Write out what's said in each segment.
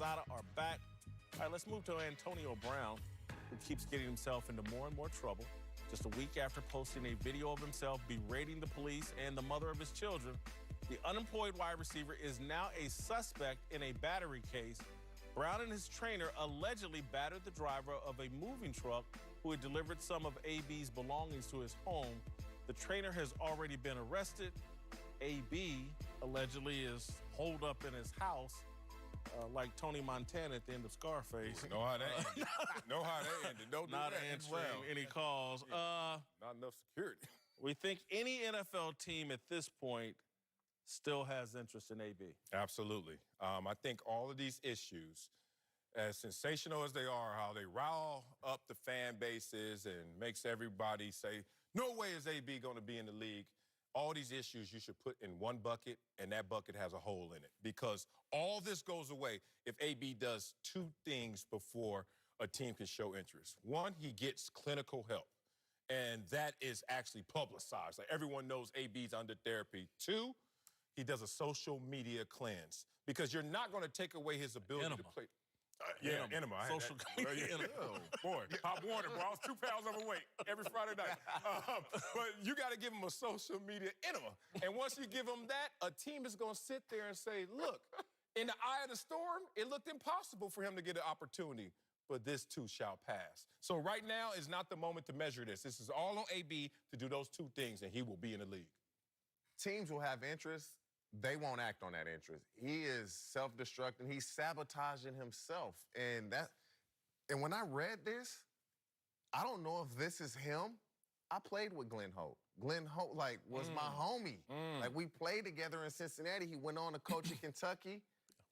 Quesada are back. All right, let's move to Antonio Brown, who keeps getting himself into more and more trouble. Just a week after posting a video of himself berating the police and the mother of his children, the unemployed wide receiver is now a suspect in a battery case. Brown and his trainer allegedly battered the driver of a moving truck who had delivered some of AB's belongings to his home. The trainer has already been arrested. AB allegedly is holed up in his house like Tony Montana at the end of Scarface. Know how that ended. Know how that ended. Don't do Not that answering any calls. Not enough security. We think any NFL team at this point still has interest in AB. Absolutely. I think all of these issues, as sensational as they are, how they rile up the fan bases and makes everybody say, no way is AB going to be in the league. All these issues you should put in one bucket, and that bucket has a hole in it. Because all this goes away if AB does two things before a team can show interest. One, he gets clinical help, and that is actually publicized. Like, everyone knows AB's under therapy. Two, he does a social media cleanse, because you're not going to take away his ability to play. Enema. Social media. Boy, Pop Warner, bro. I was 2 pounds overweight every Friday night. But you got to give him a social media enema. And once you give him that, a team is going to sit there and say, look, in the eye of the storm, it looked impossible for him to get an opportunity, but this too shall pass. So right now is not the moment to measure this. This is all on AB to do those two things, and he will be in the league. Teams will have interest. They won't act on that interest. He is self-destructing. He's sabotaging himself. And when I read this, I don't know if this is him. I played with Glenn Holt. Glenn Holt, was my homie. Like, we played together in Cincinnati. He went on to coach at Kentucky.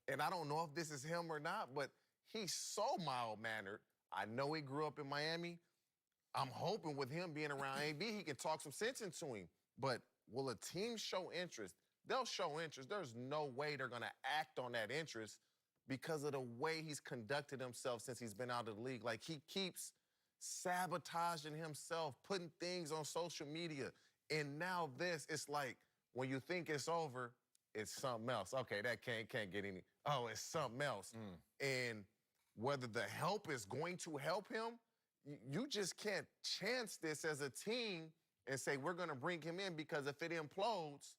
And I don't know if this is him or not, but he's so mild-mannered. I know he grew up in Miami. I'm hoping with him being around AB, he can talk some sense into him. But will a team show interest? They'll show interest. There's no way they're going to act on that interest because of the way he's conducted himself since he's been out of the league. Like, he keeps sabotaging himself, putting things on social media. And now this, it's like when you think it's over, it's something else. Okay, that can't get any. Oh, it's something else. And whether the help is going to help him, you just can't chance this as a team and say, we're going to bring him in, because if it implodes,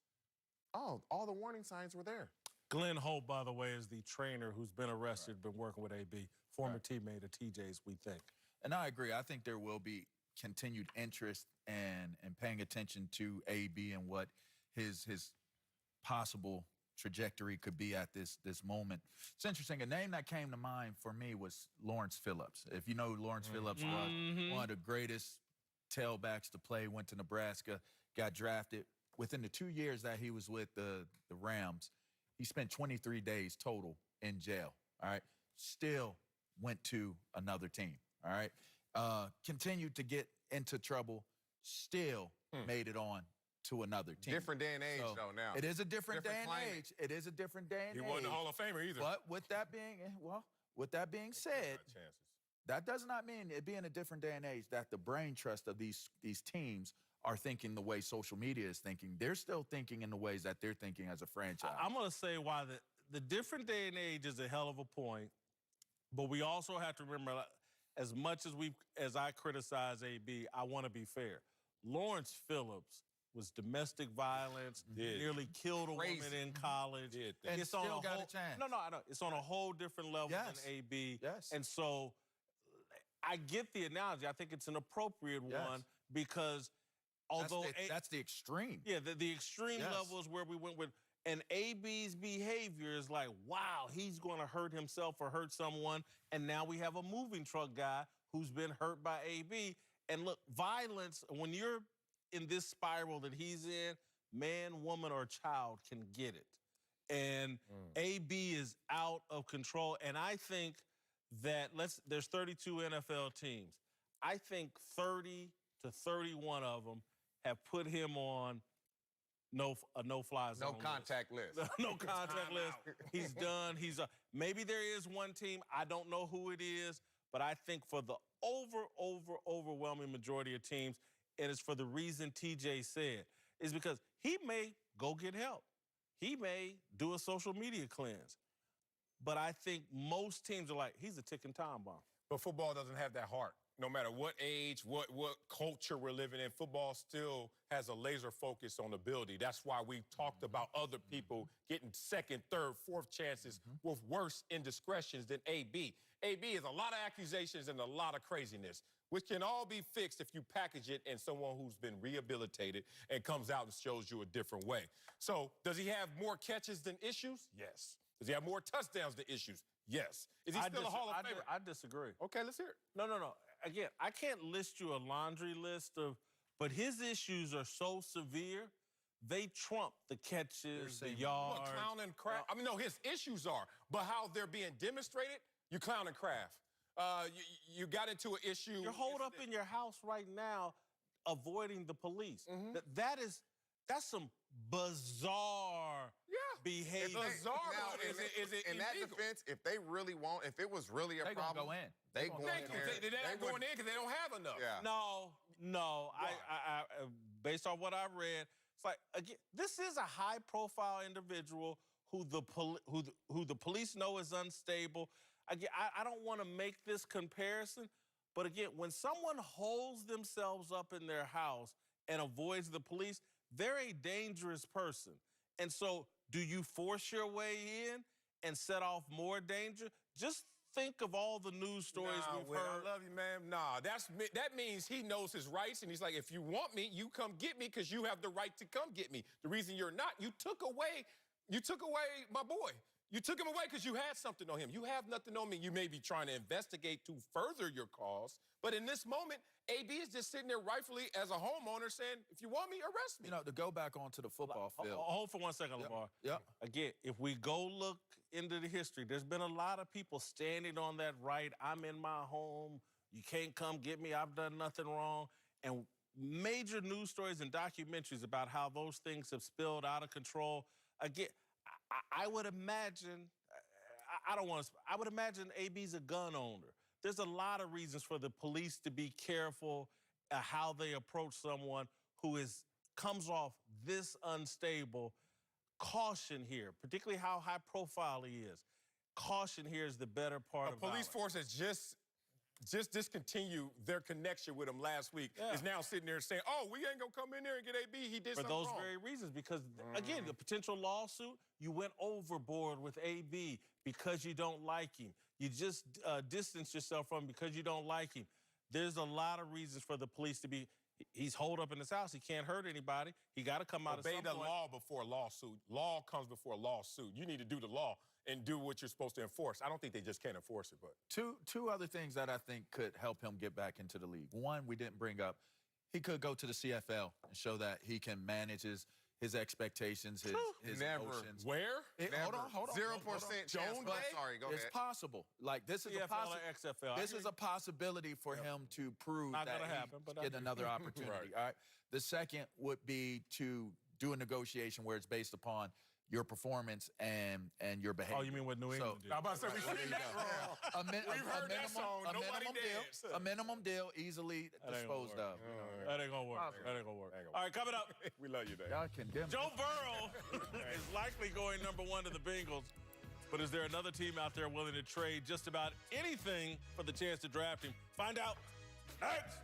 all the warning signs were there. Glenn Holt, by the way, is the trainer who's been arrested, been working with AB, former teammate of TJ's, we think. And I agree. I think there will be continued interest and paying attention to AB and what his possible trajectory could be at this moment. It's interesting. A name that came to mind for me was Lawrence Phillips. If you know who Lawrence Phillips was, one of the greatest tailbacks to play, went to Nebraska, got drafted. Within the 2 years that he was with the Rams, he spent 23 days total in jail, all right? Still went to another team, all right? Continued to get into trouble, still made it on to another team. Different day and age, though, now. It is a different day and climate. age. It is a different day and age. He wasn't a Hall of Famer either. But with that being said, that does not mean it being a different day and age that the brain trust of these teams are thinking the way social media is thinking. They're still thinking in the ways that they're thinking as a franchise. I'm going to say why the different day and age is a hell of a point, but we also have to remember, as much as I criticize AB, I want to be fair. Lawrence Phillips was domestic violence, nearly killed a woman in college. And it's still on a got whole, a chance. No, I know. It's on a whole different level than AB. And so I get the analogy. I think it's an appropriate one, because although that's the extreme. Yeah, the extreme level is where we went with. And AB's behavior is like, wow, he's going to hurt himself or hurt someone. And now we have a moving truck guy who's been hurt by AB. And look, violence, when you're in this spiral that he's in, man, woman, or child can get it. And AB is out of control. And I think that there's 32 NFL teams. I think 30 to 31 of them have put him on a no-fly zone. No contact list. No contact list. He's done. Maybe there is one team. I don't know who it is, but I think for the overwhelming majority of teams, and it's for the reason TJ said, is because he may go get help. He may do a social media cleanse. but I think most teams are like, he's a ticking time bomb. But football doesn't have that heart. No matter what age, what culture we're living in, football still has a laser focus on ability. That's why we talked about other people getting second, third, fourth chances with worse indiscretions than AB. AB is a lot of accusations and a lot of craziness, which can all be fixed if you package it in someone who's been rehabilitated and comes out and shows you a different way. So does he have more catches than issues? Yes. Does he have more touchdowns than issues? Yes. Is he still a Hall of Famer? I disagree. Okay, let's hear it. No. Again, I can't list you a laundry list of, but his issues are so severe, they trump the catches, the yards. What, clown and craft? I mean, no, his issues are, but how they're being demonstrated, you clown and craft. You got into an issue. You're holed up in your house right now, avoiding the police. That's some bizarre behavior. It's bizarre, Now, but is it in that illegal? defense, if they really want, if it was really a They gonna problem, go in. they go in Thank you. there. They're not would- going in because they don't have enough. Yeah. No. I based on what I read, it's like again, this is a high-profile individual who the police know is unstable. Again, I don't want to make this comparison, but again, when someone holds themselves up in their house and avoids the police, they're a dangerous person. And so, do you force your way in and set off more danger? Just think of all the news stories we've heard. I love you, man. Nah, that means he knows his rights, and he's like, if you want me, you come get me because you have the right to come get me. The reason you're not, you took away my boy. You took him away because you had something on him. You have nothing on me. You may be trying to investigate to further your cause, but in this moment, AB is just sitting there rightfully as a homeowner saying, if you want me, arrest me. You know, to go back onto the football field. Hold for 1 second, Lamar. Yeah. Again, if we go look into the history, there's been a lot of people standing on that right. I'm in my home. You can't come get me. I've done nothing wrong. And major news stories and documentaries about how those things have spilled out of control. Again, I would imagine, I would imagine AB's a gun owner. There's a lot of reasons for the police to be careful how they approach someone who comes off this unstable. Caution here, particularly how high profile he is. Caution here is the better part of police violence. force has just discontinued their connection with him last week. Is now sitting there saying, oh, we ain't gonna come in there and get AB. He did For something those wrong. very reasons, because again, the potential lawsuit, you went overboard with AB because you don't like him. You just distance yourself from him because you don't like him. There's a lot of reasons for the police to be. He's holed up in his house. He can't hurt anybody. He got to come out of Obey some the point. law before a lawsuit. Law comes before a lawsuit. You need to do the law and do what you're supposed to enforce. I don't think they just can't enforce it, but. Two other things that I think could help him get back into the league. One, we didn't bring up. He could go to the CFL and show that he can manage his expectations, his Never. emotions. Where? Hold on. 0% hold on. chance. Joan but Day? sorry, go It's ahead. possible. Like this is a CFL or XFL. This is a possibility for him to prove Not that gonna he's happen, but I getting agree. another opportunity. All right. The second would be to do a negotiation where it's based upon your performance and your behavior. Oh, you mean what New England did? I'm about to say, we There seen you that go. wrong. We've heard that song. Nobody danced. a minimum deal easily That ain't gonna disposed work. of. That ain't gonna work. That ain't gonna work. Ain't gonna All right, coming up. We love you, Dave. Y'all condemn Joe Burrow is likely going #1 to the Bengals, but is there another team out there willing to trade just about anything for the chance to draft him? Find out next.